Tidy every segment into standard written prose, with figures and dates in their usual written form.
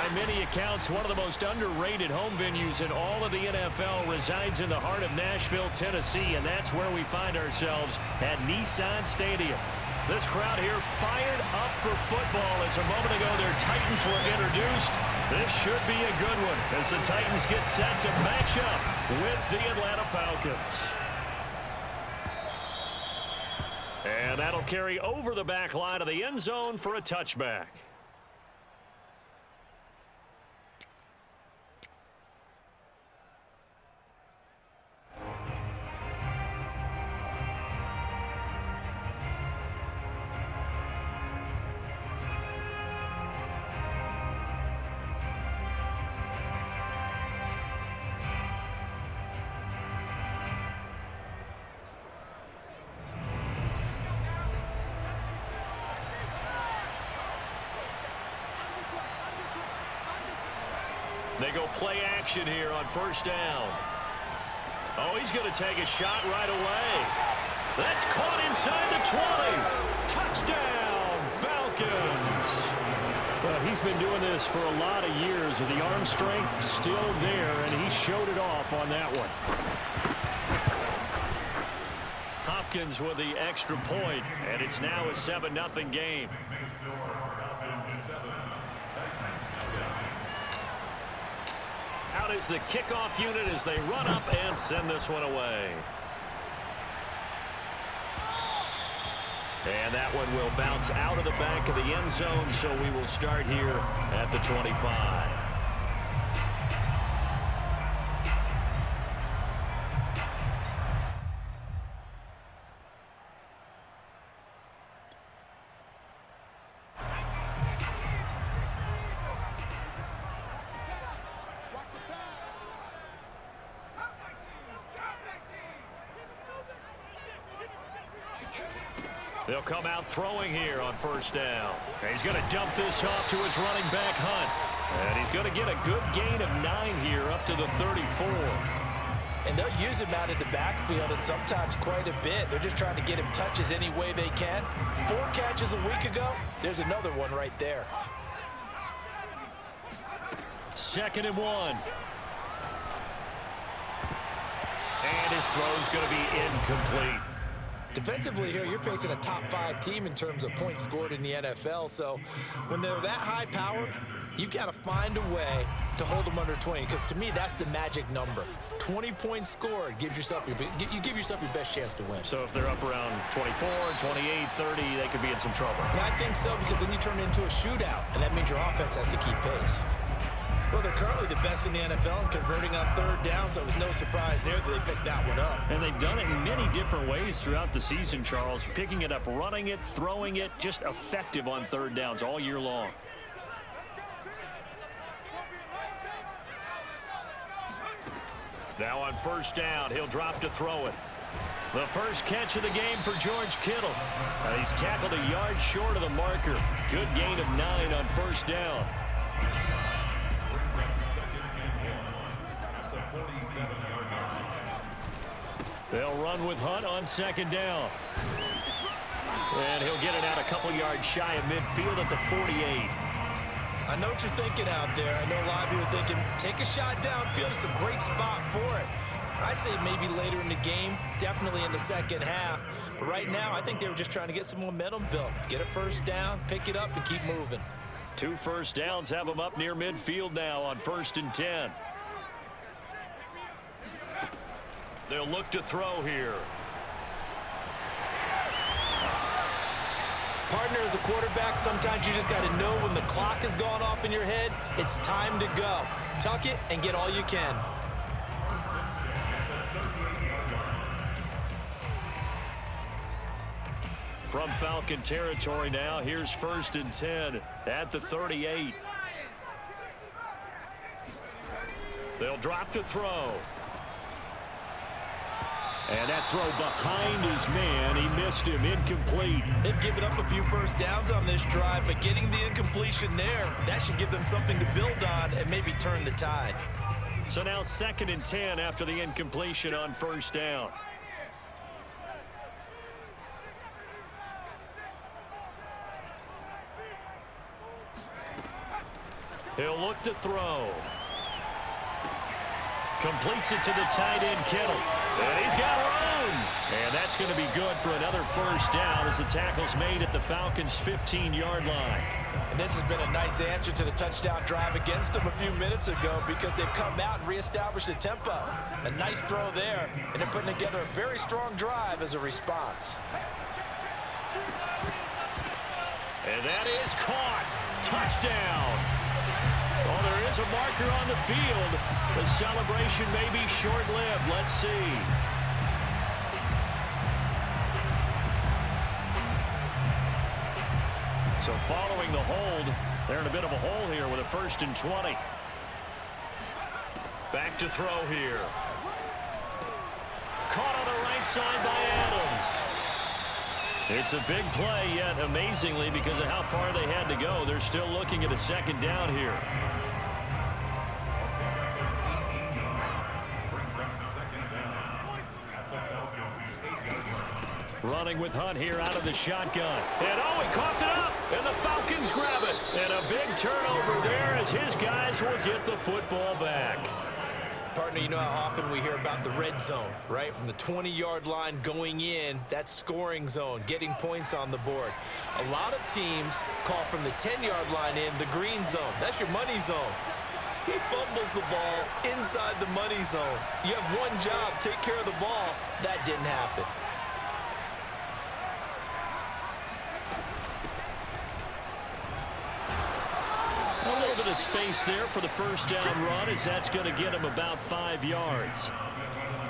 By many accounts, one of the most underrated home venues in all of the NFL resides in the heart of Nashville, Tennessee, and that's where we find ourselves at Nissan Stadium. This crowd here fired up for football as a moment ago their Titans were introduced. This should be a good one as the Titans get set to match up with the Atlanta Falcons. And that'll carry over the back line of the end zone for a touchback. They go play action here on first down. Oh, he's going to take a shot right away. That's caught inside the 20. Touchdown, Falcons. Well, he's been doing this for a lot of years with the arm strength still there, and he showed it off on that one. Hopkins with the extra point, and it's now a 7-0 game. Out is the kickoff unit as they run up and send this one away. And that one will bounce out of the back of the end zone, so we will start here at the 25. They'll come out throwing here on first down. And he's going to dump this off to his running back, Hunt. And he's going to get a good gain of 9 here up to the 34. And they'll use him out in the backfield and sometimes quite a bit. They're just trying to get him touches any way they can. 4 catches a week ago. There's another one right there. 2nd and 1. And his throw's going to be incomplete. Defensively here, you're facing a top-5 team in terms of points scored in the NFL. So when they're that high-powered, you've got to find a way to hold them under 20. Because to me, that's the magic number. 20 points scored you give yourself your best chance to win. So if they're up around 24, 28, 30, they could be in some trouble. I think so, because then you turn it into a shootout, and that means your offense has to keep pace. Well, they're currently the best in the NFL in converting on 3rd down, so it was no surprise there that they picked that one up. And they've done it in many different ways throughout the season, Charles. Picking it up, running it, throwing it, just effective on 3rd downs all year long. Now on first down, he'll drop to throw it. The first catch of the game for George Kittle. He's tackled a yard short of the marker. Good gain of 9 on first down. They'll run with Hunt on 2nd down. And he'll get it out a couple yards shy of midfield at the 48. I know what you're thinking out there. I know a lot of you are thinking, take a shot downfield. It's a great spot for it. I'd say maybe later in the game, definitely in the second half. But right now, I think they were just trying to get some momentum built. Get a first down, pick it up, and keep moving. 2 first downs have them up near midfield now on 1st and 10. They'll look to throw here. Partner, as a quarterback, sometimes you just got to know when the clock has gone off in your head, it's time to go. Tuck it and get all you can. From Falcon territory now, here's 1st and 10 at the 38. They'll drop to throw. And that throw behind his man, he missed him, incomplete. They've given up a few first downs on this drive, but getting the incompletion there, that should give them something to build on and maybe turn the tide. So now 2nd and 10 after the incompletion on first down. He'll look to throw. Completes it to the tight end, Kittle. And he's got room. And that's going to be good for another first down as the tackle's made at the Falcons' 15-yard line. And this has been a nice answer to the touchdown drive against them a few minutes ago because they've come out and reestablished the tempo. A nice throw there, and they're putting together a very strong drive as a response. And that is caught. Touchdown. Well, there is a marker on the field. The celebration may be short-lived. Let's see. So following the hold, they're in a bit of a hole here with a 1st and 20. Back to throw here. Caught on the right side by Adams. It's a big play, yet amazingly, because of how far they had to go, they're still looking at a 2nd down here. Running with Hunt here out of the shotgun. And oh, he coughed it up, and the Falcons grab it. And a big turnover there as his guys will get the football back. Partner, you know how often we hear about the red zone, right? From the 20-yard line going in, that's scoring zone, getting points on the board. A lot of teams call from the 10-yard line in the green zone. That's your money zone. He fumbles the ball inside the money zone. You have one job, take care of the ball. That didn't happen. A little bit of space there for the first down run as that's going to get him about 5 yards.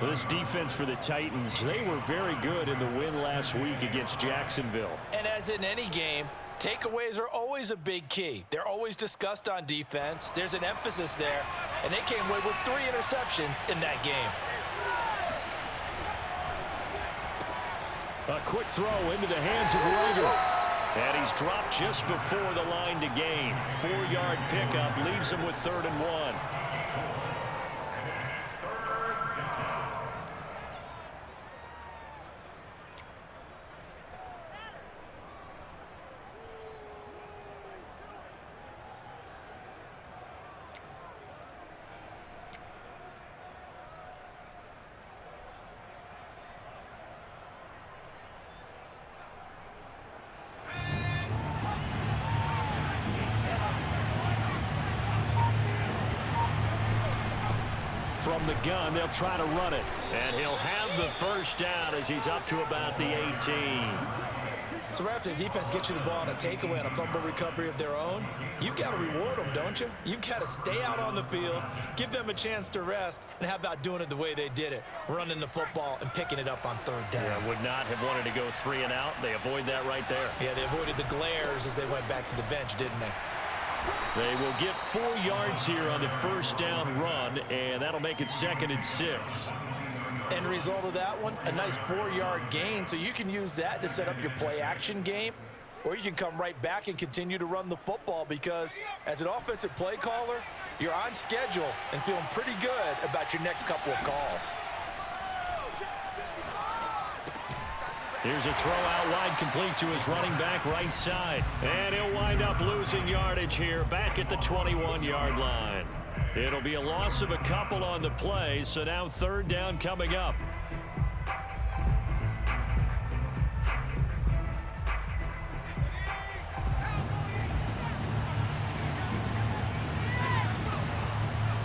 This defense for the Titans, they were very good in the win last week against Jacksonville. And as in any game, takeaways are always a big key. They're always discussed on defense. There's an emphasis there, and they came away with 3 interceptions in that game. A quick throw into the hands of Rager. And he's dropped just before the line to gain. 4-yard pickup leaves him with 3rd and 1. From the gun, they'll try to run it. And he'll have the first down as he's up to about the 18. So right after the defense gets you the ball on a takeaway and a fumble recovery of their own, you've got to reward them, don't you? You've got to stay out on the field, give them a chance to rest, and how about doing it the way they did it, running the football and picking it up on 3rd down. Yeah, would not have wanted to go 3 and out. They avoid that right there. Yeah, they avoided the glares as they went back to the bench, didn't they? They will get 4 yards here on the first down run, and that'll make it 2nd and 6. End result of that one, a nice 4-yard gain, so you can use that to set up your play-action game, or you can come right back and continue to run the football because as an offensive play caller, you're on schedule and feeling pretty good about your next couple of calls. Here's a throw out wide, complete to his running back right side. And he'll wind up losing yardage here back at the 21-yard line. It'll be a loss of a couple on the play, so now 3rd down coming up.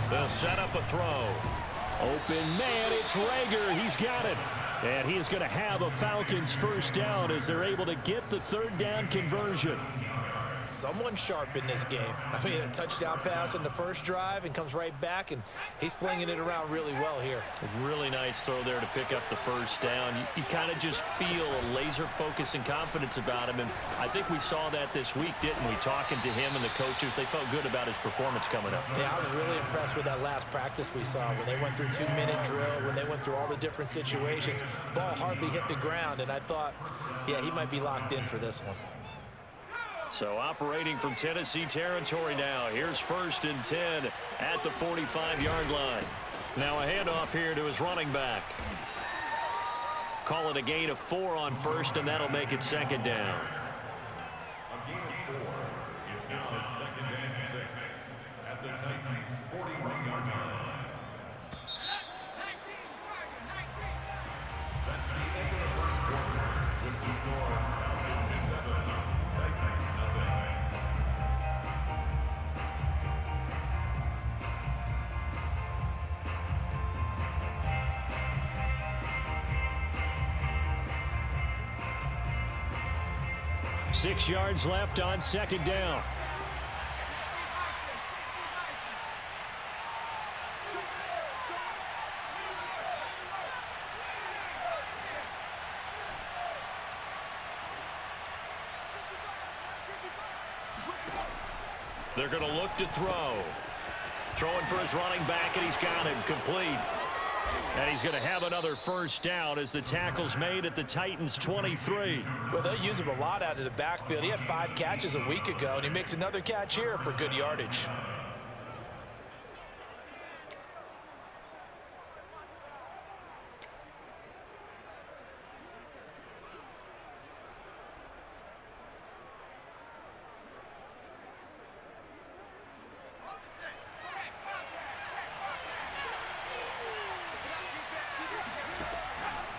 They'll set up a throw. Open man, it's Rager. He's got it. And he is going to have a Falcons first down as they're able to get the 3rd down conversion. Someone sharp in this game. I mean, a touchdown pass in the first drive and comes right back, and he's flinging it around really well here. A really nice throw there to pick up the first down. You kind of just feel a laser focus and confidence about him, and I think we saw that this week, didn't we? Talking to him and the coaches, they felt good about his performance coming up. Yeah, I was really impressed with that last practice we saw when they went through 2-minute drill, when they went through all the different situations. Ball hardly hit the ground, and I thought, yeah, he might be locked in for this one. So operating from Tennessee territory now. Here's 1st and 10 at the 45-yard line. Now a handoff here to his running back. Call it a gain of 4 on 1st, and that'll make it 2nd down. A gain of 4. It's now 2nd and 6. the Titans' 41-yard line. That's the end of the first quarter with the score 57, Titans nothing. Six yards left on second down. They're going to look to throw. Throwing for his running back, and he's got him complete. And he's going to have another first down as the tackle's made at the Titans' 23. Well, they'll use him a lot out of the backfield. He had 5 catches a week ago, and he makes another catch here for good yardage.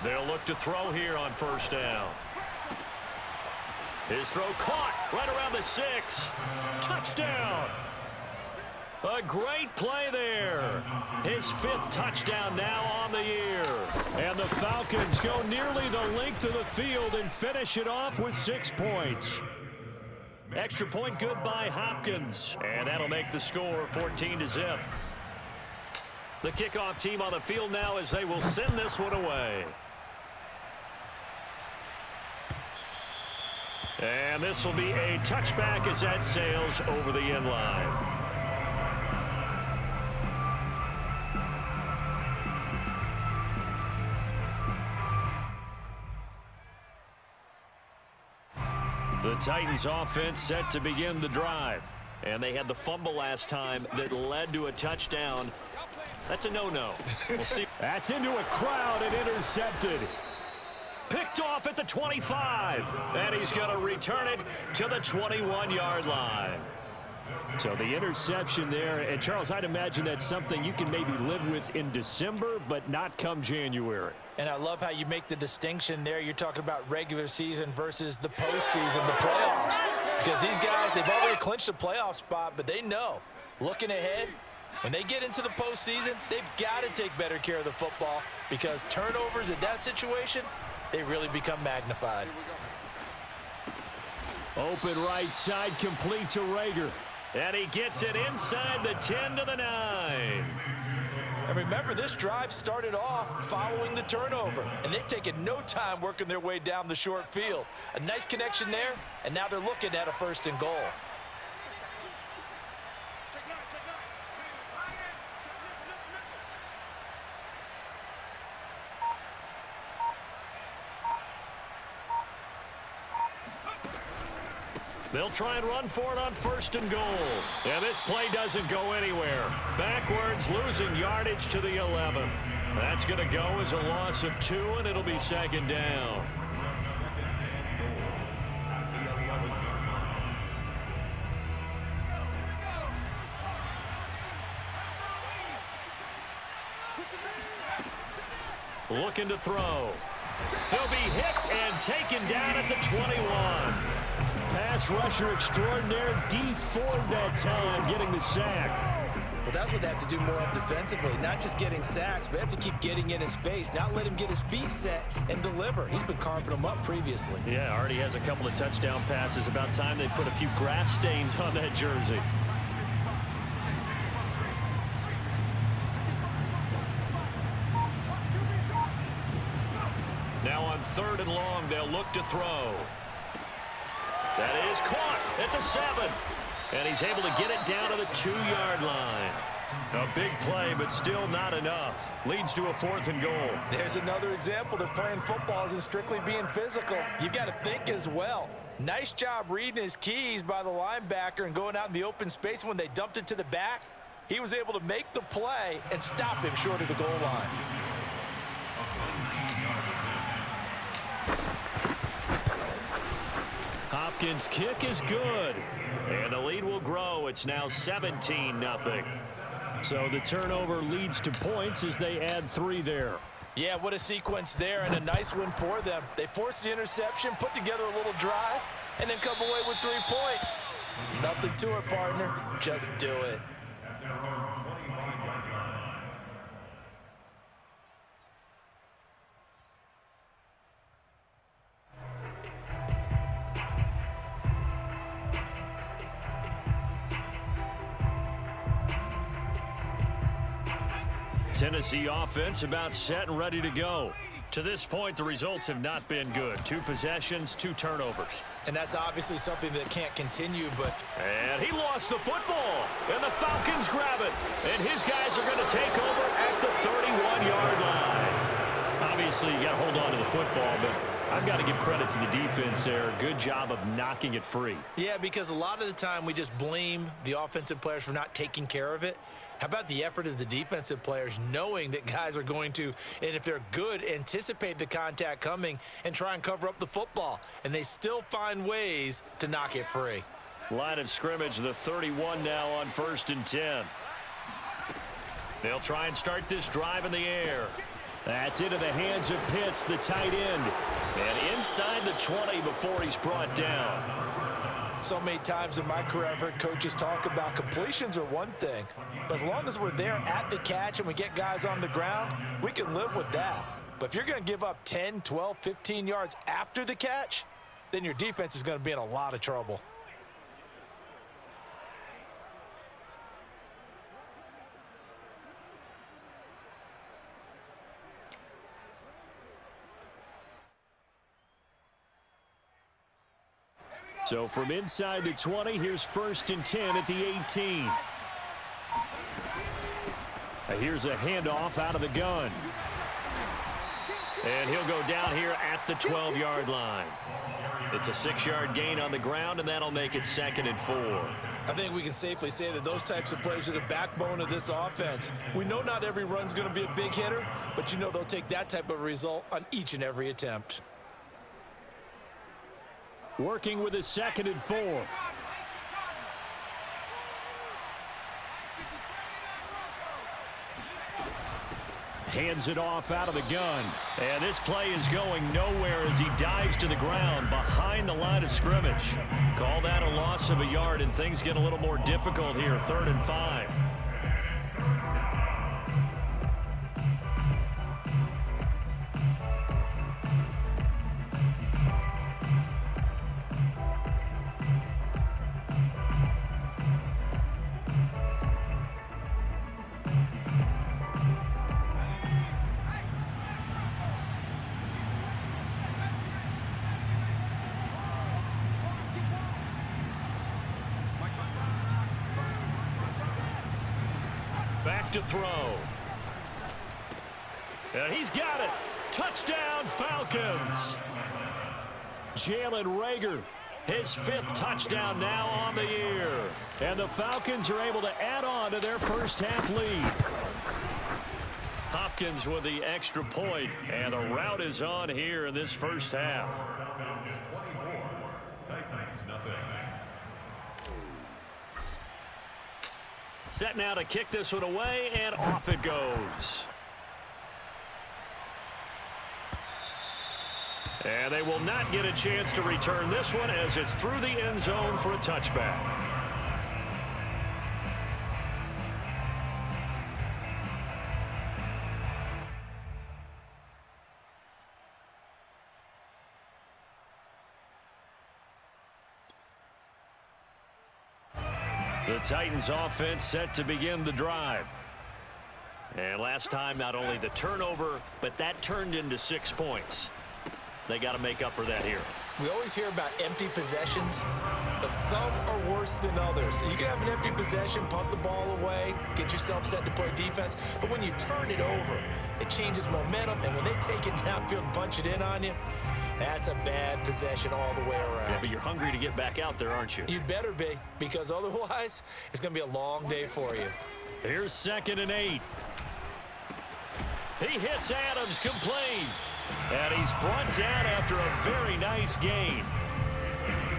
They'll look to throw here on first down. His throw caught right around the 6. Touchdown. A great play there. His 5th touchdown now on the year. And the Falcons go nearly the length of the field and finish it off with 6 points. Extra point good by Hopkins. And that'll make the score 14-0. The kickoff team on the field now as they will send this one away. And this will be a touchback as that sails over the end line. The Titans offense set to begin the drive. And they had the fumble last time that led to a touchdown. That's a no-no. We'll see. That's into a crowd and intercepted. Picked off at the 25. And he's going to return it to the 21-yard line. So the interception there. And, Charles, I'd imagine that's something you can maybe live with in December, but not come January. And I love how you make the distinction there. You're talking about regular season versus the postseason, the playoffs. Because these guys, they've already clinched a playoff spot, but they know, looking ahead, when they get into the postseason, they've got to take better care of the football because turnovers in that situation, they really become magnified. Open right side, complete to Rager. And he gets it inside the 10 to the 9. And remember, this drive started off following the turnover, and they've taken no time working their way down the short field. A nice connection there, and now they're looking at a 1st and goal. They'll try and run for it on 1st and goal. And this play doesn't go anywhere. Backwards, losing yardage to the 11. That's going to go as a loss of 2, and it'll be 2nd down. Looking to throw. He'll be hit and taken down at the 21. Pass rusher extraordinaire, D Ford that time, getting the sack. Well, that's what they have to do more of defensively, not just getting sacks, but they have to keep getting in his face, not let him get his feet set and deliver. He's been carving them up previously. Yeah, already has a couple of touchdown passes. About time they put a few grass stains on that jersey. Now on 3rd and long, they'll look to throw. That is caught at the 7. And he's able to get it down to the 2-yard line. A big play, but still not enough. Leads to a 4th and goal. There's another example that playing football isn't strictly being physical. You've got to think as well. Nice job reading his keys by the linebacker and going out in the open space. When they dumped it to the back, he was able to make the play and stop him short of the goal line. Hopkins' kick is good. And the lead will grow. It's now 17-0. So the turnover leads to points as they add 3 there. Yeah, what a sequence there, and a nice win for them. They forced the interception, put together a little drive, and then come away with 3 points. Nothing to it, partner. Just do it. At their own 25-yard line. Tennessee offense about set and ready to go. To this point, the results have not been good. 2 possessions, 2 turnovers. And that's obviously something that can't continue, but... And he lost the football, and the Falcons grab it. And his guys are going to take over at the 31-yard line. Obviously, you got to hold on to the football, but I've got to give credit to the defense there. Good job of knocking it free. Yeah, because a lot of the time we just blame the offensive players for not taking care of it. How about the effort of the defensive players knowing that guys are going to, and if they're good, anticipate the contact coming and try and cover up the football. And they still find ways to knock it free. Line of scrimmage, the 31 now on 1st and 10. They'll try and start this drive in the air. That's into the hands of Pitts, the tight end. And inside the 20 before he's brought down. So many times in my career I've heard coaches talk about completions are one thing, but as long as we're there at the catch and we get guys on the ground, we can live with that. But if you're going to give up 10, 12, 15 yards after the catch, then your defense is going to be in a lot of trouble. So from inside the 20, here's 1st and 10 at the 18. Here's a handoff out of the gun. And he'll go down here at the 12-yard line. It's a 6-yard gain on the ground, and that'll make it 2nd and 4. I think we can safely say that those types of plays are the backbone of this offense. We know not every run's going to be a big hitter, but you know they'll take that type of result on each and every attempt. Working with a 2nd and 4. Hands it off out of the gun. And this play is going nowhere as he dives to the ground behind the line of scrimmage. Call that a loss of a yard, and things get a little more difficult here. 3rd and 5. Back to throw. And he's got it. Touchdown, Falcons. Jalen Reagor, his 5th touchdown now on the year. And the Falcons are able to add on to their first half lead. Hopkins with the extra point, and the rout is on here in this first half. Falcons 24, Titans nothing. Set now to kick this one away, and off it goes. And they will not get a chance to return this one as it's through the end zone for a touchback. The Titans offense set to begin the drive. And last time, not only the turnover, but that turned into 6 points. They got to make up for that here. We always hear about empty possessions, but some are worse than others. You can have an empty possession, punt the ball away, get yourself set to play defense, but when you turn it over, it changes momentum, and when they take it downfield and punch it in on you, that's a bad possession all the way around. Yeah, but you're hungry to get back out there, aren't you? You'd better be, because otherwise, it's going to be a long day for you. Here's 2nd and 8. He hits Adams complete. And he's brought down after a very nice gain.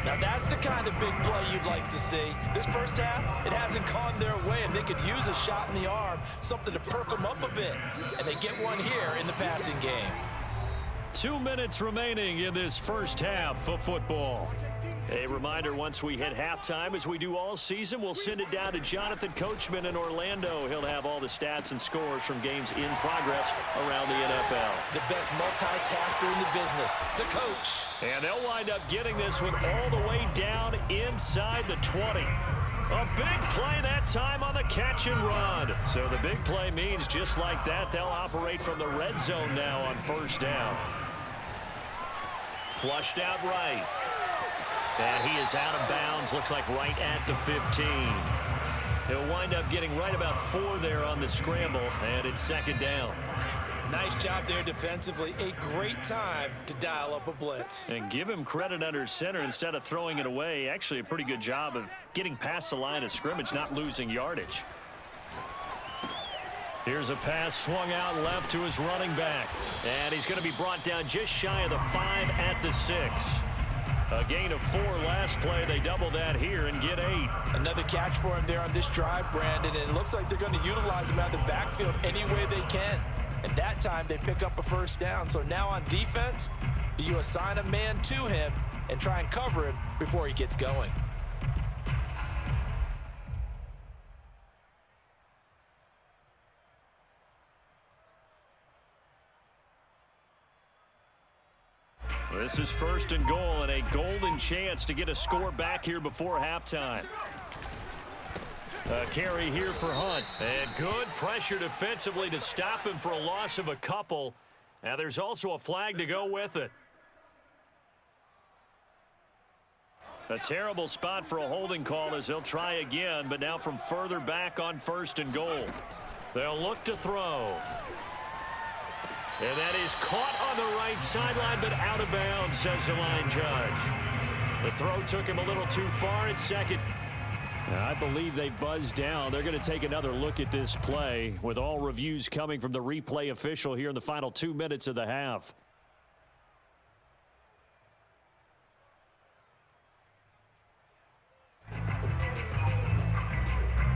Now that's the kind of big play you'd like to see. This first half, it hasn't gone their way, and they could use a shot in the arm, something to perk them up a bit. And they get one here in the passing game. 2 minutes remaining in this first half of football. A reminder, once we hit halftime, as we do all season, we'll send it down to Jonathan Coachman in Orlando. He'll have all the stats and scores from games in progress around the NFL. The best multitasker in the business, the coach. And they'll wind up getting this one all the way down inside the 20. A big play that time on the catch and run. So the big play means just like that, they'll operate from the red zone now on first down. Flushed out right. And he is out of bounds, looks like right at the 15. He'll wind up getting right about 4 there on the scramble, and it's second down. Nice job there defensively. A great time to dial up a blitz. And give him credit under center instead of throwing it away. Actually a pretty good job of getting past the line of scrimmage, not losing yardage. Here's a pass swung out left to his running back. And he's going to be brought down just shy of the 5 at the 6. A gain of 4 last play. They double that here and get 8. Another catch for him there on this drive, Brandon, and it looks like they're going to utilize him out of the backfield any way they can. And that time they pick up a first down. So now on defense, do you assign a man to him and try and cover him before he gets going? This is first and goal, and a golden chance to get a score back here before halftime. A carry here for Hunt. And good pressure defensively to stop him for a loss of a couple. Now there's also a flag to go with it. A terrible spot for a holding call as they'll try again, but now from further back on first and goal. They'll look to throw. And that is caught on the right sideline, but out of bounds, says the line judge. The throw took him a little too far at second. I believe they buzzed down. They're going to take another look at this play with all reviews coming from the replay official here in the final 2 minutes of the half.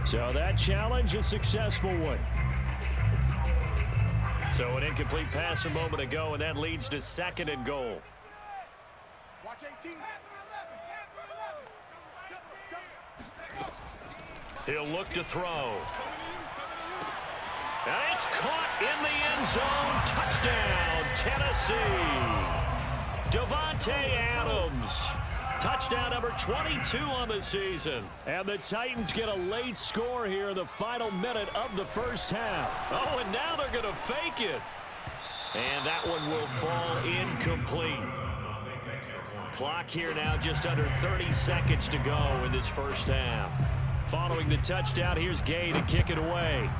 So that challenge, a successful one. So an incomplete pass a moment ago, and that leads to second and goal. Watch 18. He'll look to throw. And it's caught in the end zone. Touchdown, Tennessee. Davante Adams. Touchdown number 22 on the season. And the Titans get a late score here in the final minute of the first half. Oh, and now they're going to fake it. And that one will fall incomplete. Clock here now just under 30 seconds to go in this first half. Following the touchdown, here's Gay to kick it away.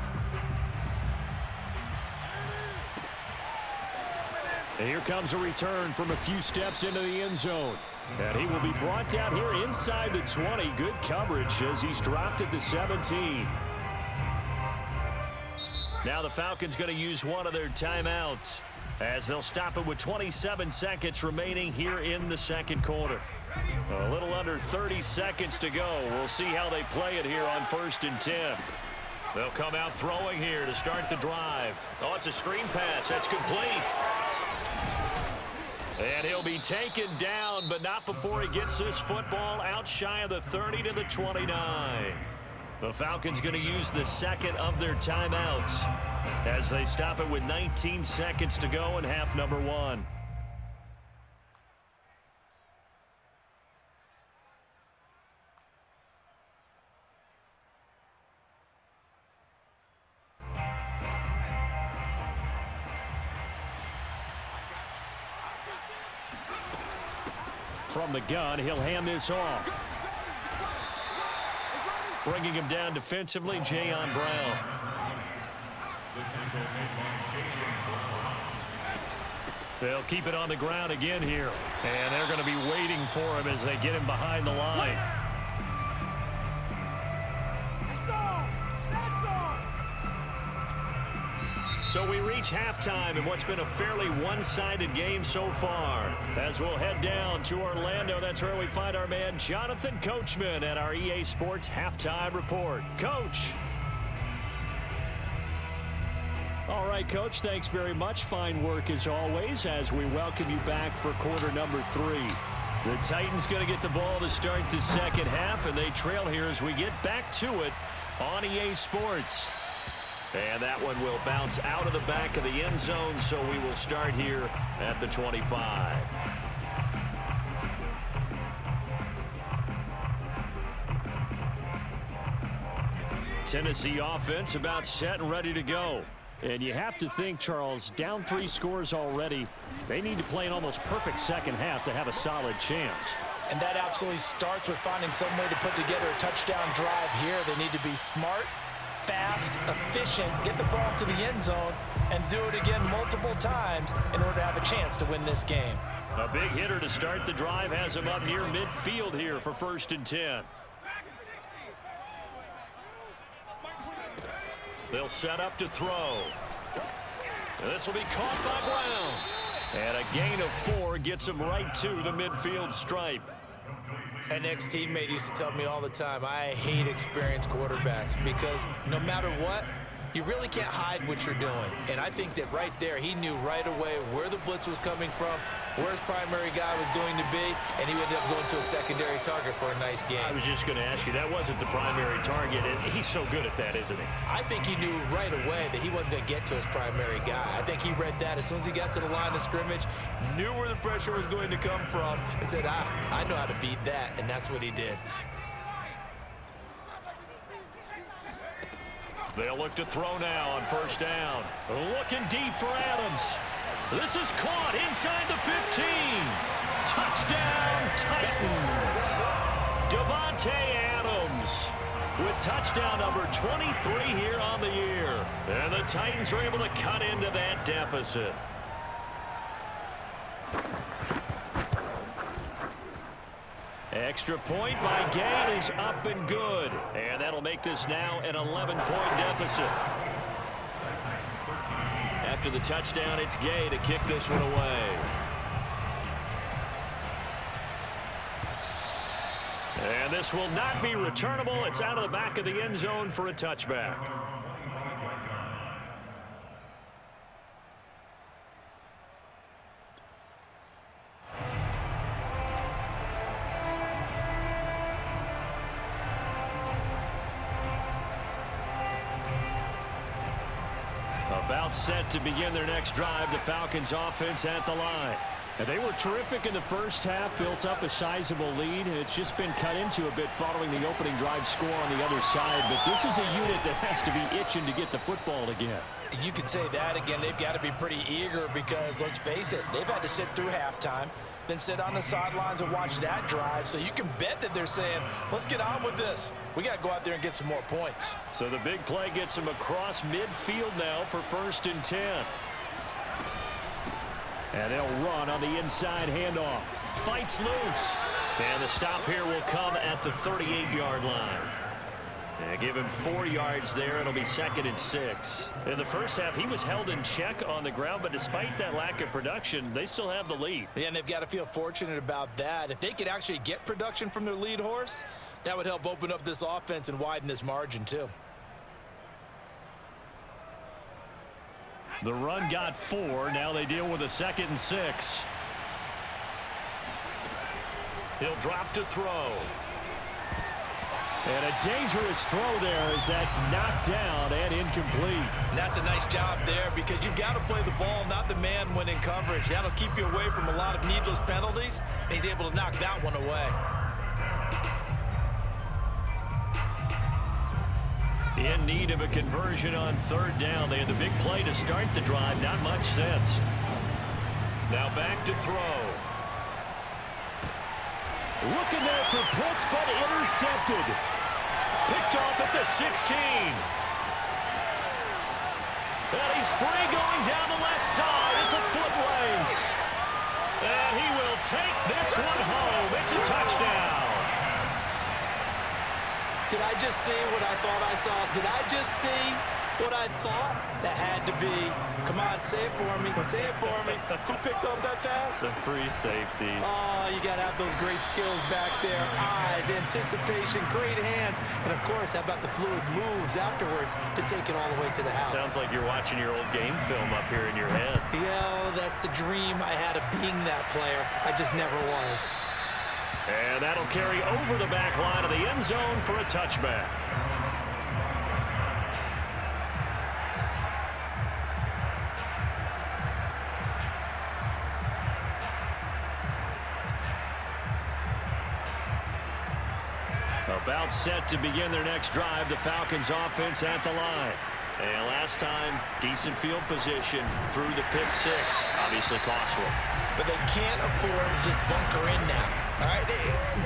And here comes a return from a few steps into the end zone. And he will be brought down here inside the 20. Good coverage as he's dropped at the 17. Now the Falcons going to use one of their timeouts as they'll stop it with 27 seconds remaining here in the second quarter. A little under 30 seconds to go. We'll see how they play it here on first and 10. They'll come out throwing here to start the drive. Oh, it's a screen pass. That's complete. And he'll be taken down, but not before he gets this football out shy of the 30 to the 29. The Falcons going to use the second of their timeouts as they stop it with 19 seconds to go in half number 1. From the gun, he'll hand this off. Bringing him down defensively, Jayon Brown. They'll keep it on the ground again here. And they're going to be waiting for him as they get him behind the line. So we reach halftime in what's been a fairly one-sided game so far. As we'll head down to Orlando, that's where we find our man Jonathan Coachman at our EA Sports Halftime Report. Coach. All right, Coach, thanks very much. Fine work as always as we welcome you back for quarter number 3. The Titans going to get the ball to start the second half, and they trail here as we get back to it on EA Sports. And that one will bounce out of the back of the end zone, so we will start here at the 25. Tennessee offense about set and ready to go. And you have to think, Charles, down 3 scores already. They need to play an almost perfect second half to have a solid chance. And that absolutely starts with finding some way to put together a touchdown drive here. They need to be smart, fast, efficient, get the ball to the end zone, and do it again multiple times in order to have a chance to win this game. A big hitter to start the drive has him up near midfield here for 1st and 10. They'll set up to throw. This will be caught by Brown. And a gain of 4 gets him right to the midfield stripe. An ex-teammate used to tell me all the time, I hate experienced quarterbacks because no matter what, you really can't hide what you're doing. And I think that right there, he knew right away where the blitz was coming from, where his primary guy was going to be, and he ended up going to a secondary target for a nice game. I was just going to ask you, that wasn't the primary target, and he's so good at that, isn't he? I think he knew right away that he wasn't going to get to his primary guy. I think he read that as soon as he got to the line of scrimmage, knew where the pressure was going to come from, and said, I know how to beat that, and that's what he did. They'll look to throw now on 1st down. Looking deep for Adams. This is caught inside the 15. Touchdown, Titans. Davante Adams with touchdown number 23 here on the year. And the Titans are able to cut into that deficit. Extra point by Gay is up and good. And that'll make this now an 11-point deficit. After the touchdown, it's Gay to kick this one away. And this will not be returnable. It's out of the back of the end zone for a touchback. About set to begin their next drive, the Falcons offense at the line. And they were terrific in the first half, built up a sizable lead, and it's just been cut into a bit following the opening drive score on the other side. But this is a unit that has to be itching to get the football again. You could say that again. They've got to be pretty eager because, let's face it, they've had to sit through halftime, then sit on the sidelines and watch that drive. So you can bet that they're saying, let's get on with this. We got to go out there and get some more points. So the big play gets them across midfield now for 1st and 10. And they'll run on the inside handoff. Fights loose. And the stop here will come at the 38-yard line. And give him 4 yards there. It'll be 2nd and 6. In the first half, he was held in check on the ground, but despite that lack of production, they still have the lead. Yeah, and they've got to feel fortunate about that. If they could actually get production from their lead horse, that would help open up this offense and widen this margin too. The run got 4. Now they deal with a 2nd and 6. He'll drop to throw. And a dangerous throw there as that's knocked down and incomplete. And that's a nice job there because you've got to play the ball, not the man when in coverage. That'll keep you away from a lot of needless penalties. And he's able to knock that one away. In need of a conversion on 3rd down. They had the big play to start the drive. Not much sense. Now back to throw. Looking there for Pitts, but intercepted. Picked off at the 16. And he's free going down the left side. It's a foot race. And he will take this one home. It's a touchdown. Did I just see what I thought I saw? Did I just see What I thought, that had to be. Come on, say it for me. Say it for me. Who picked up that pass? The free safety. Oh, you got to have those great skills back there. Eyes, anticipation, great hands. And, of course, how about the fluid moves afterwards to take it all the way to the house? Sounds like you're watching your old game film up here in your head. Yeah, that's the dream I had of being that player. I just never was. And that'll carry over the back line of the end zone for a touchback. About set to begin their next drive, the Falcons offense at the line. And last time, decent field position through the pick six. Obviously costly. But they can't afford to just bunker in now. All right,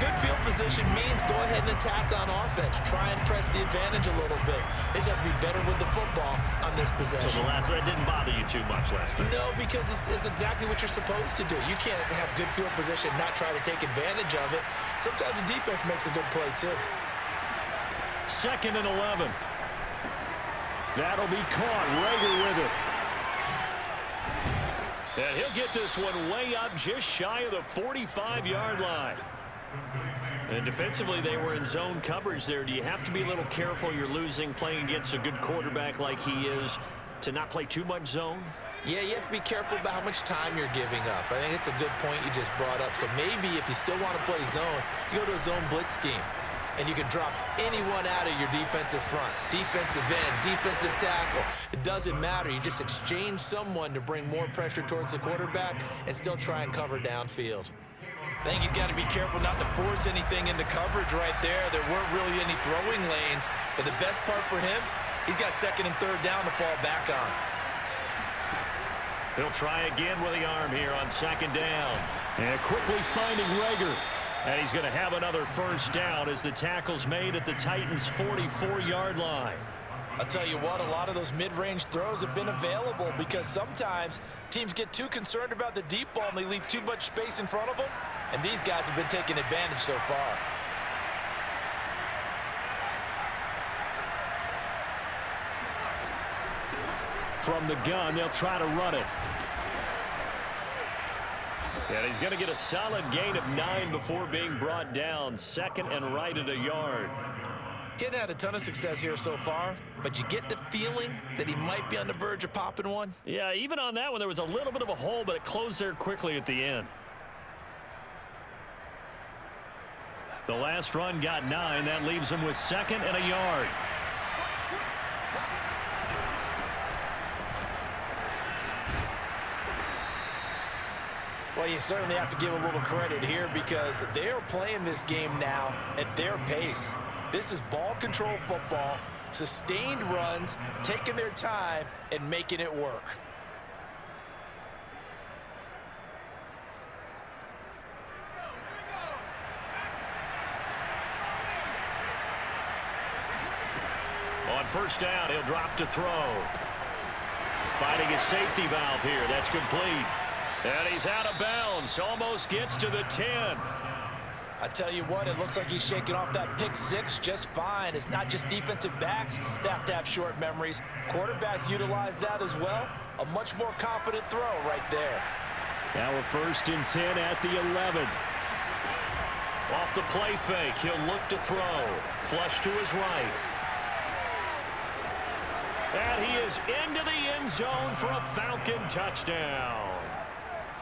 good field position means go ahead and attack on offense. Try and press the advantage a little bit. They just have to be better with the football on this possession. So the last one didn't bother you too much last time? No, because it's exactly what you're supposed to do. You can't have good field position, not try to take advantage of it. Sometimes the defense makes a good play too. 2nd and 11. That'll be caught. Rager with it. And he'll get this one way up just shy of the 45-yard line. And defensively, they were in zone coverage there. Do you have to be a little careful? You're losing playing against a good quarterback like he is to not play too much zone? Yeah, you have to be careful about how much time you're giving up. I think it's a good point you just brought up. So maybe if you still want to play zone, you go to a zone blitz scheme. And you can drop anyone out of your defensive front. Defensive end, defensive tackle. It doesn't matter. You just exchange someone to bring more pressure towards the quarterback and still try and cover downfield. I think he's got to be careful not to force anything into coverage right there. There weren't really any throwing lanes. But the best part for him, he's got 2nd and 3rd down to fall back on. He'll try again with the arm here on 2nd down. And quickly finding Rager. And he's going to have another first down as the tackle's made at the Titans' 44-yard line. I'll tell you what, a lot of those mid-range throws have been available because sometimes teams get too concerned about the deep ball and they leave too much space in front of them. And these guys have been taking advantage so far. From the gun, they'll try to run it. And he's going to get a solid gain of 9 before being brought down. 2nd and right at a yard. He hadn't had a ton of success here so far, but you get the feeling that he might be on the verge of popping one. Yeah, even on that one, there was a little bit of a hole, but it closed there quickly at the end. The last run got 9. That leaves him with 2nd and a yard. Well, you certainly have to give a little credit here because they are playing this game now at their pace. This is ball control football, sustained runs, taking their time, and making it work. On first down, he'll drop to throw. Finding his safety valve here. That's complete. And he's out of bounds. Almost gets to the 10. I tell you what, it looks like he's shaking off that pick six just fine. It's not just defensive backs that have short memories. Quarterbacks utilize that as well. A much more confident throw right there. Now a 1st and 10 at the 11. Off the play fake, he'll look to throw. Flush to his right. And he is into the end zone for a Falcon touchdown.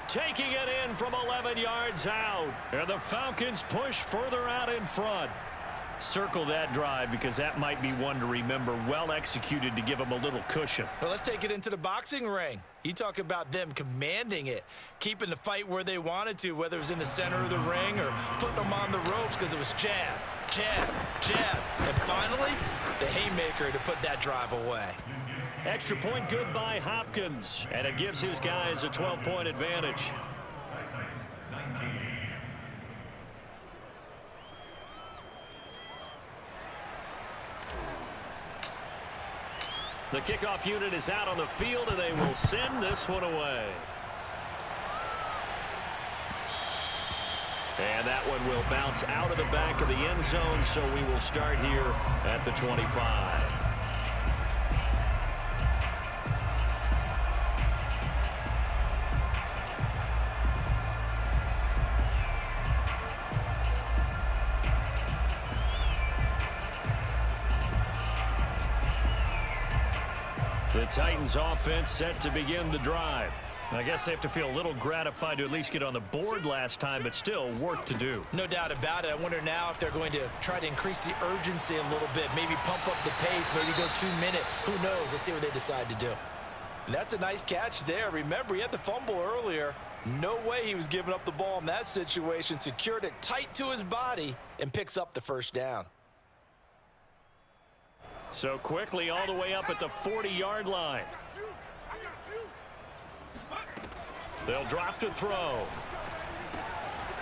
Taking it in from 11 yards out. And the Falcons push further out in front. Circle that drive because that might be one to remember. Well executed to give them a little cushion. Well, let's take it into the boxing ring. You talk about them commanding it, keeping the fight where they wanted to, whether it was in the center of the ring or putting them on the ropes because it was jab, jab, jab. And finally, the haymaker to put that drive away. Extra point good by Hopkins, and it gives his guys a 12-point advantage. The kickoff unit is out on the field, and they will send this one away. And that one will bounce out of the back of the end zone, so we will start here at the 25. The Titans offense set to begin the drive. I guess they have to feel a little gratified to at least get on the board last time, but still work to do. No doubt about it. I wonder now if they're going to try to increase the urgency a little bit, maybe pump up the pace, maybe go 2 minute. Who knows? Let's see what they decide to do. That's a nice catch there. Remember, he had the fumble earlier. No way he was giving up the ball in that situation. Secured it tight to his body and picks up the first down. So quickly all the way up at the 40-yard line. They'll drop to throw.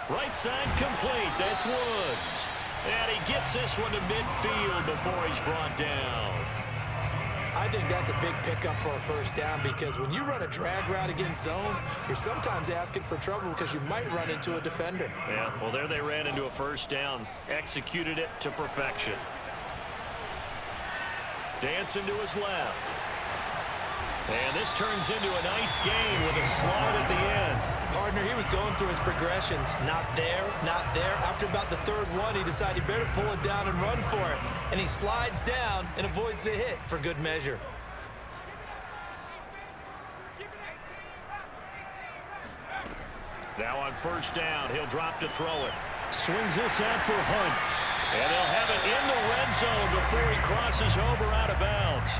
Right side complete. That's Woods. And he gets this one to midfield before he's brought down. I think that's a big pickup for a first down because when you run a drag route against zone, you're sometimes asking for trouble because you might run into a defender. Yeah, well, there they ran into a first down. Executed it to perfection. Dancing to his left. And this turns into a nice gain with a slide at the end. Partner, he was going through his progressions. Not there, not there. After about the third one, he decided he better pull it down and run for it. And he slides down and avoids the hit for good measure. Now on first down, he'll drop to throw it. Swings this out for Hunt. And they'll have it in the red zone before he crosses over out of bounds.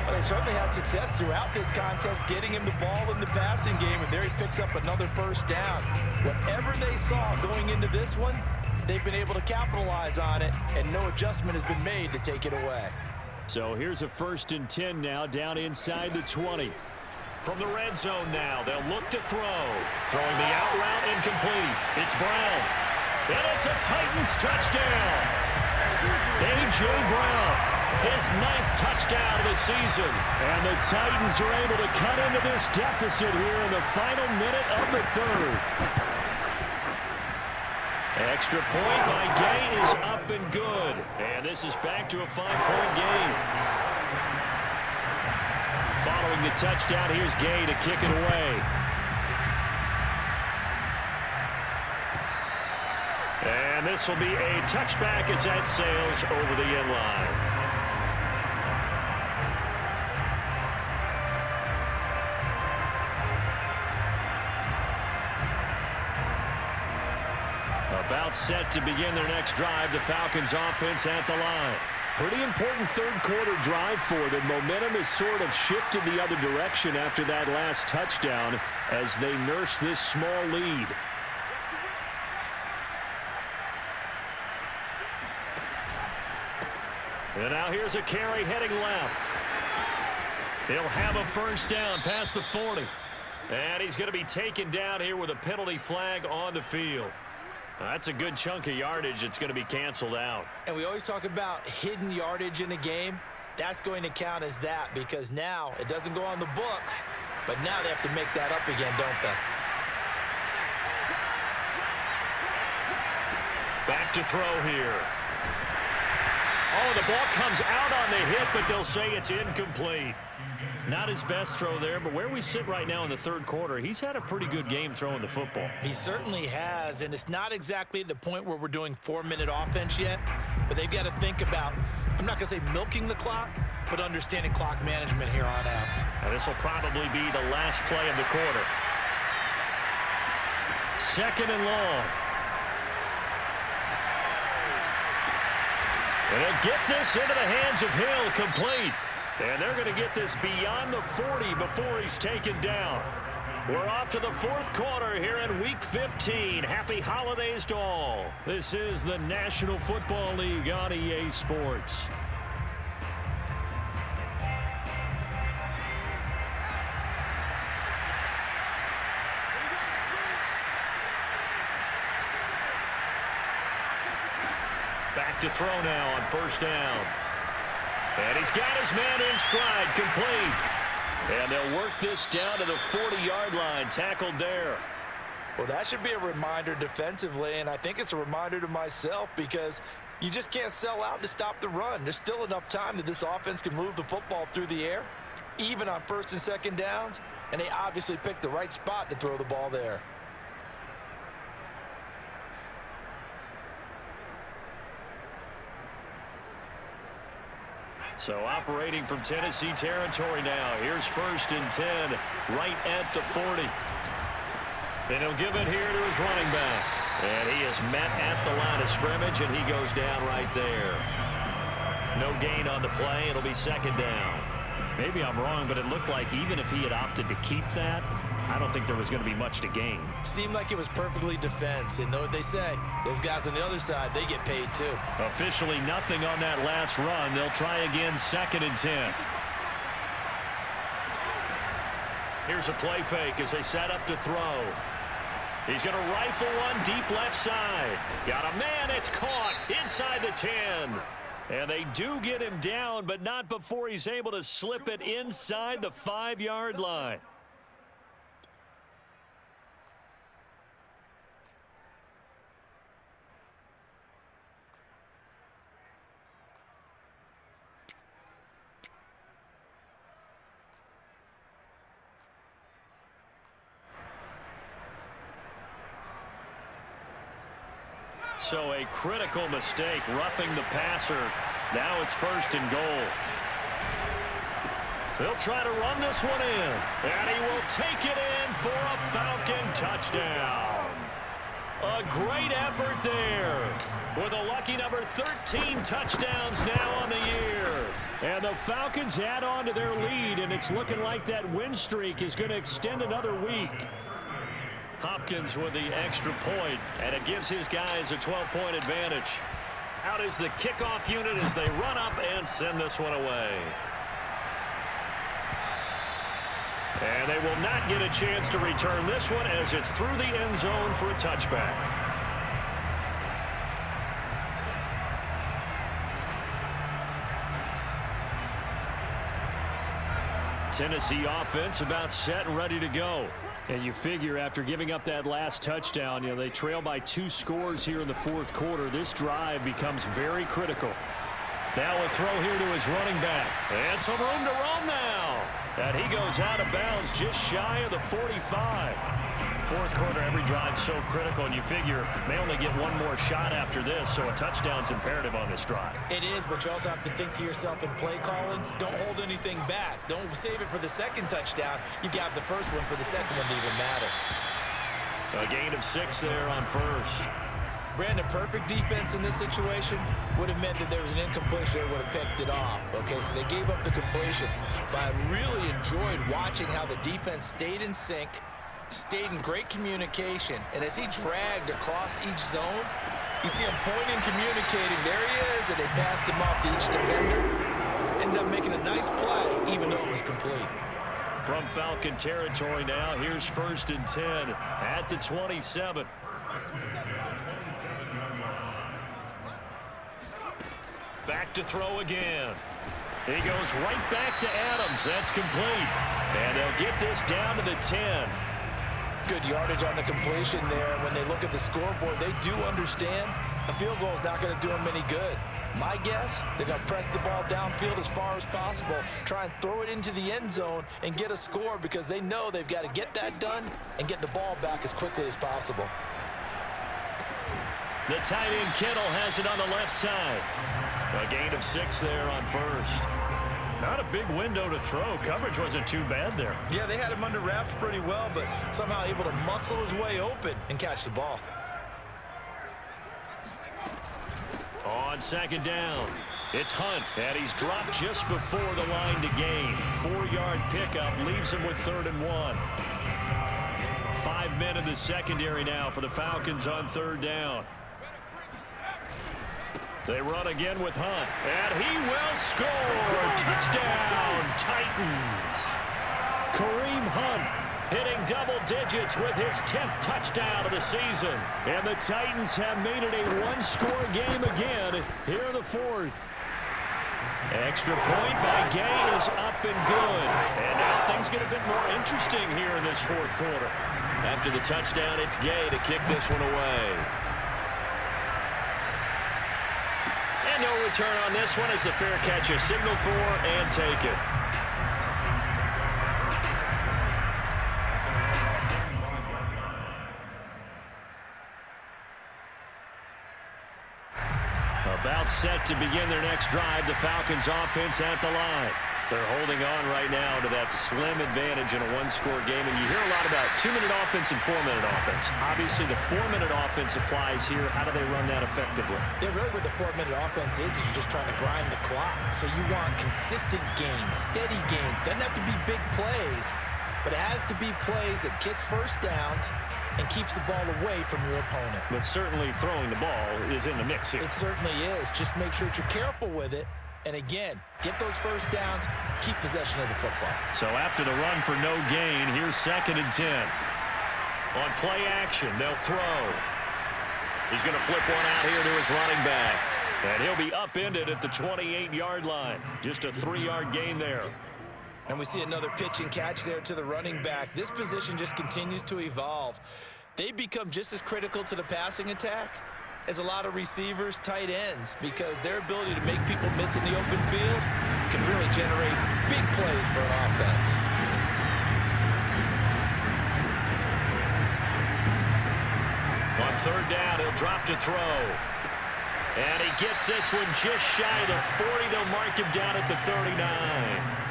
Well, they certainly had success throughout this contest, getting him the ball in the passing game, and there he picks up another first down. Whatever they saw going into this one, they've been able to capitalize on it, and no adjustment has been made to take it away. So here's a 1st and 10 now, down inside the 20. From the red zone now, they'll look to throw. Throwing the out route incomplete. It's Brown. And it's a Titans touchdown. A.J. Brown. His 9th touchdown of the season. And the Titans are able to cut into this deficit here in the final minute of the third. Extra point by Gay is up and good. And this is back to a 5-point game. Following the touchdown, here's Gay to kick it away. And this will be a touchback as that sails over the end line. About set to begin their next drive, the Falcons offense at the line. Pretty important third-quarter drive for them. Momentum has sort of shifted the other direction after that last touchdown as they nurse this small lead. And now here's a carry heading left. He'll have a first down past the 40. And he's going to be taken down here with a penalty flag on the field. That's a good chunk of yardage. It's going to be canceled out. And we always talk about hidden yardage in a game. That's going to count as that because now it doesn't go on the books, but now they have to make that up again, don't they? Back to throw here. Oh, the ball comes out on the hit, but they'll say it's incomplete. Not his best throw there, but where we sit right now in the third quarter, he's had a pretty good game throwing the football. He certainly has, and it's not exactly the point where we're doing 4-minute offense yet, but they've got to think about, I'm not going to say milking the clock, but understanding clock management here on out. Now this will probably be the last play of the quarter. 2nd and long. And they'll get this into the hands of Hill, complete. And they're going to get this beyond the 40 before he's taken down. We're off to the 4th quarter here in Week 15. Happy holidays to all. This is the National Football League on EA Sports. Back to throw now on first down. And he's got his man in stride, complete. And they'll work this down to the 40-yard line, tackled there. Well, that should be a reminder defensively, and I think it's a reminder to myself because you just can't sell out to stop the run. There's still enough time that this offense can move the football through the air, even on 1st and 2nd downs, and they obviously picked the right spot to throw the ball there. So operating from Tennessee territory now. Here's 1st and 10 right at the 40. And he'll give it here to his running back. And he is met at the line of scrimmage, and he goes down right there. No gain on the play. It'll be 2nd down. Maybe I'm wrong, but it looked like even if he had opted to keep that, I don't think there was going to be much to gain. Seemed like it was perfectly defense. And know what they say? Those guys on the other side, they get paid too. Officially nothing on that last run. They'll try again 2nd and 10. Here's a play fake as they set up to throw. He's going to rifle one deep left side. Got a man. It's caught inside the 10. And they do get him down, but not before he's able to slip it inside the 5-yard line. So a critical mistake, roughing the passer. Now it's 1st and goal. They'll try to run this one in. And he will take it in for a Falcon touchdown. A great effort there. With a lucky number 13 touchdowns now on the year. And the Falcons add on to their lead, and it's looking like that win streak is going to extend another week. Hopkins with the extra point, and it gives his guys a 12-point advantage. Out is the kickoff unit as they run up and send this one away. And they will not get a chance to return this one as it's through the end zone for a touchback. Tennessee offense about set and ready to go. And you figure after giving up that last touchdown, they trail by 2 scores here in the 4th quarter. This drive becomes very critical. Now a throw here to his running back. And some room to roam now. And he goes out of bounds just shy of the 45. 4th quarter, every drive so critical, and you figure they only get one more shot after this, so a touchdown's imperative on this drive. It is, but you also have to think to yourself in play calling, don't hold anything back. Don't save it for the 2nd touchdown. You got the 1st one for the 2nd one to even matter. A gain of 6 there on 1st. Brandon, perfect defense in this situation would have meant that there was an incompletion. They would have picked it off. Okay, so they gave up the completion. But I really enjoyed watching how the defense stayed in sync, stayed in great communication, and as he dragged across each zone, you see him pointing, communicating. There he is, and they passed him off to each defender. Ended up making a nice play, even though it was complete. From Falcon territory now, here's 1st and 10 at the 27. Back to throw again. He goes right back to Adams. That's complete. And they'll get this down to the 10. Good yardage on the completion there. When they look at the scoreboard, they do understand a field goal is not going to do them any good. My guess, they're going to press the ball downfield as far as possible, try and throw it into the end zone and get a score because they know they've got to get that done and get the ball back as quickly as possible. The tight end Kittle has it on the left side. A gain of 6 there on 1st. Not a big window to throw. Coverage wasn't too bad there. Yeah, they had him under wraps pretty well, but somehow able to muscle his way open and catch the ball. On 2nd down, it's Hunt, and he's dropped just before the line to gain. 4-yard pickup leaves him with 3rd and 1. 5 men in the secondary now for the Falcons on 3rd down. They run again with Hunt, and he will score. Touchdown, Titans. Kareem Hunt hitting double digits with his 10th touchdown of the season. And the Titans have made it a 1-score game again here in the 4th. Extra point by Gay is up and good. And now things get a bit more interesting here in this 4th quarter. After the touchdown, it's Gay to kick this one away. And no return on this one as the fair catch is signaled for and taken. About set to begin their next drive, the Falcons offense at the line. They're holding on right now to that slim advantage in a one-score game. And you hear a lot about 2-minute offense and 4-minute offense. Obviously, the 4-minute offense applies here. How do they run that effectively? Yeah, really what the 4-minute offense is you're just trying to grind the clock. So you want consistent gains, steady gains. Doesn't have to be big plays, but it has to be plays that gets first downs and keeps the ball away from your opponent. But certainly throwing the ball is in the mix here. It certainly is. Just make sure that you're careful with it. And again, get those first downs, keep possession of the football. So after the run for no gain, here's 2nd and 10. On play action, they'll throw. He's going to flip one out here to his running back. And he'll be upended at the 28-yard line. Just a 3-yard gain there. And we see another pitch and catch there to the running back. This position just continues to evolve. They become just as critical to the passing attack as a lot of receivers, tight ends, because their ability to make people miss in the open field can really generate big plays for an offense. On 3rd down, he'll drop to throw. And he gets this one just shy of the 40. They'll mark him down at the 39.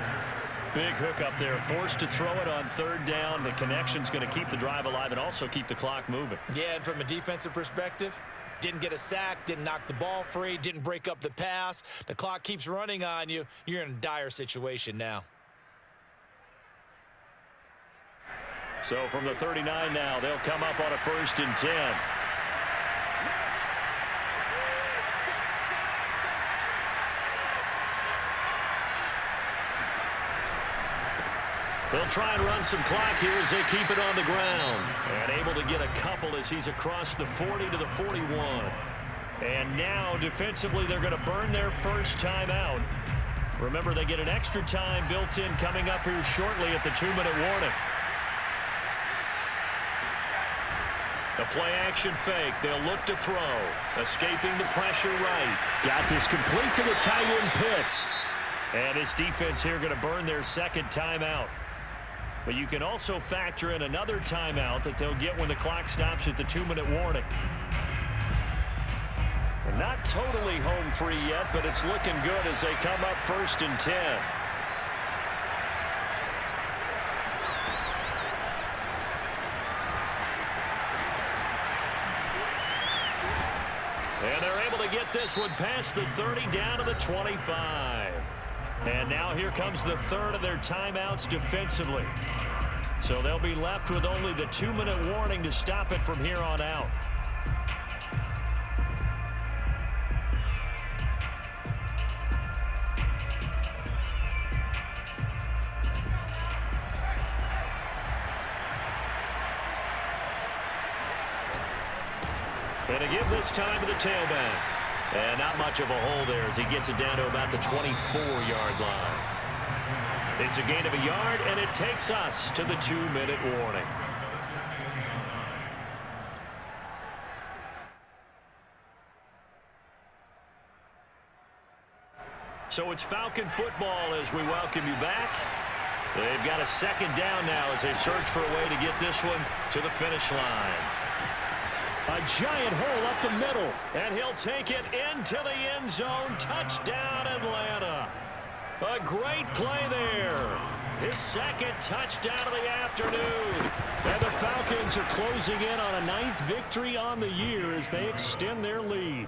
Big hook up there, forced to throw it on 3rd down. The connection's going to keep the drive alive and also keep the clock moving. Yeah, and from a defensive perspective, didn't get a sack, didn't knock the ball free, didn't break up the pass. The clock keeps running on you. You're in a dire situation now. So from the 39 now, they'll come up on a 1st and 10. They'll try and run some clock here as they keep it on the ground. And able to get a couple as he's across the 40 to the 41. And now defensively they're going to burn their first timeout. Remember, they get an extra time built in coming up here shortly at the 2-minute warning. The play action fake. They'll look to throw. Escaping the pressure right. Got this complete to the tight end Pitts. And his defense here going to burn their 2nd timeout. But you can also factor in another timeout that they'll get when the clock stops at the 2-minute warning. They're not totally home free yet, but it's looking good as they come up 1st and 10. And they're able to get this one past the 30 down to the 25. And now here comes the 3rd of their timeouts defensively. So they'll be left with only the 2-minute warning to stop it from here on out. And again this time to the tailback. And not much of a hole there as he gets it down to about the 24-yard line. It's a gain of a yard, and it takes us to the 2-minute warning. So it's Falcon football as we welcome you back. They've got a 2nd down now as they search for a way to get this one to the finish line. A giant hole up the middle, and he'll take it into the end zone. Touchdown, Atlanta. A great play there. His 2nd touchdown of the afternoon. And the Falcons are closing in on a 9th victory on the year as they extend their lead.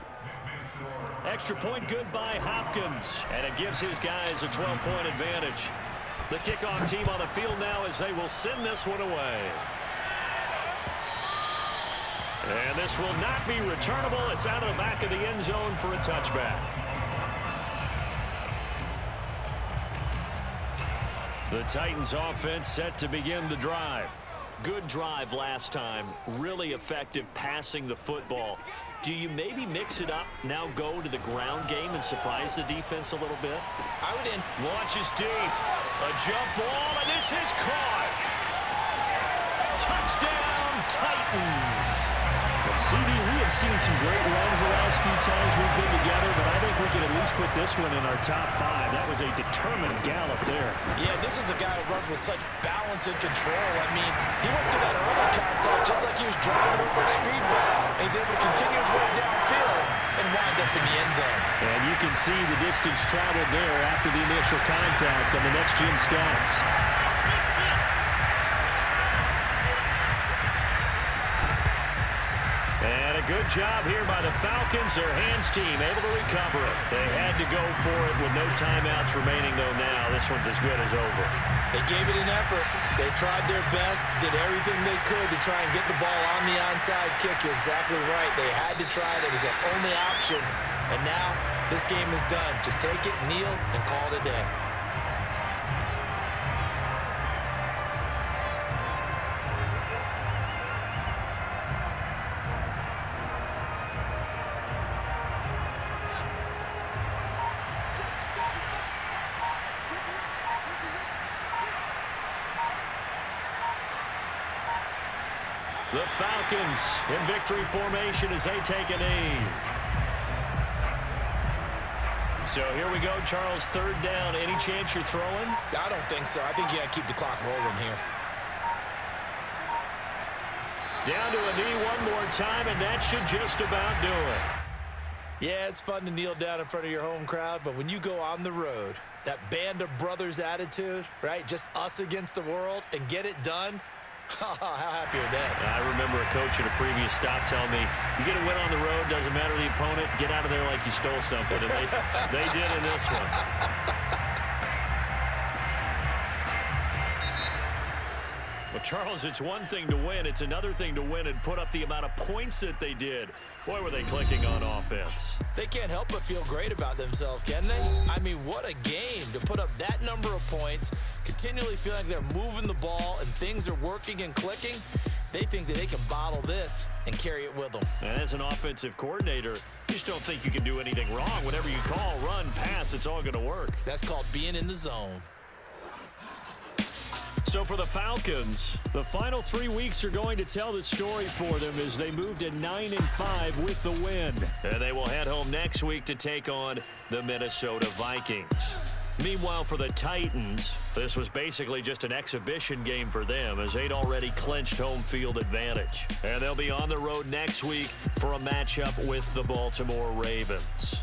Extra point good by Hopkins, and it gives his guys a 12-point advantage. The kickoff team on the field now as they will send this one away. And this will not be returnable. It's out of the back of the end zone for a touchback. The Titans offense set to begin the drive. Good drive last time. Really effective passing the football. Do you maybe mix it up, now go to the ground game and surprise the defense a little bit? I would launches deep. A jump ball, and this is caught. Touchdown, Titans. CD, we have seen some great runs the last few times we've been together, but I think we can at least put this one in our top 5. That was a determined gallop there. Yeah, this is a guy who runs with such balance and control. I mean, he went through that early contact just like he was driving over a speed bump, and he's able to continue his way downfield and wind up in the end zone. And you can see the distance traveled there after the initial contact on the next-gen stats. And a good job here by the Falcons. Their hands team able to recover it. They had to go for it with no timeouts remaining, though now. This one's as good as over. They gave it an effort. They tried their best, did everything they could to try and get the ball on the onside kick. You're exactly right. They had to try it. It was their only option. And now this game is done. Just take it, kneel, and call it a day. The Falcons in victory formation as they take a knee. So here we go, Charles, third down. Any chance you're throwing? I don't think so. I think you got to keep the clock rolling here. Down to a knee one more time, and that should just about do it. Yeah, it's fun to kneel down in front of your home crowd, but when you go on the road, that band of brothers attitude, right? Just us against the world and get it done. How happy are they? I remember a coach at a previous stop telling me, you get a win on the road, doesn't matter the opponent, get out of there like you stole something. And they did in this one. Well, Charles, it's one thing to win. It's another thing to win and put up the amount of points that they did. Boy, were they clicking on offense. They can't help but feel great about themselves, can they? I mean, what a game to put up that number of points, continually feel like they're moving the ball and things are working and clicking. They think that they can bottle this and carry it with them. And as an offensive coordinator, you just don't think you can do anything wrong. Whatever you call, run, pass, it's all going to work. That's called being in the zone. So for the Falcons, the final 3 weeks are going to tell the story for them as they move to 9-5 with the win. And they will head home next week to take on the Minnesota Vikings. Meanwhile, for the Titans, this was basically just an exhibition game for them as they'd already clinched home field advantage. And they'll be on the road next week for a matchup with the Baltimore Ravens.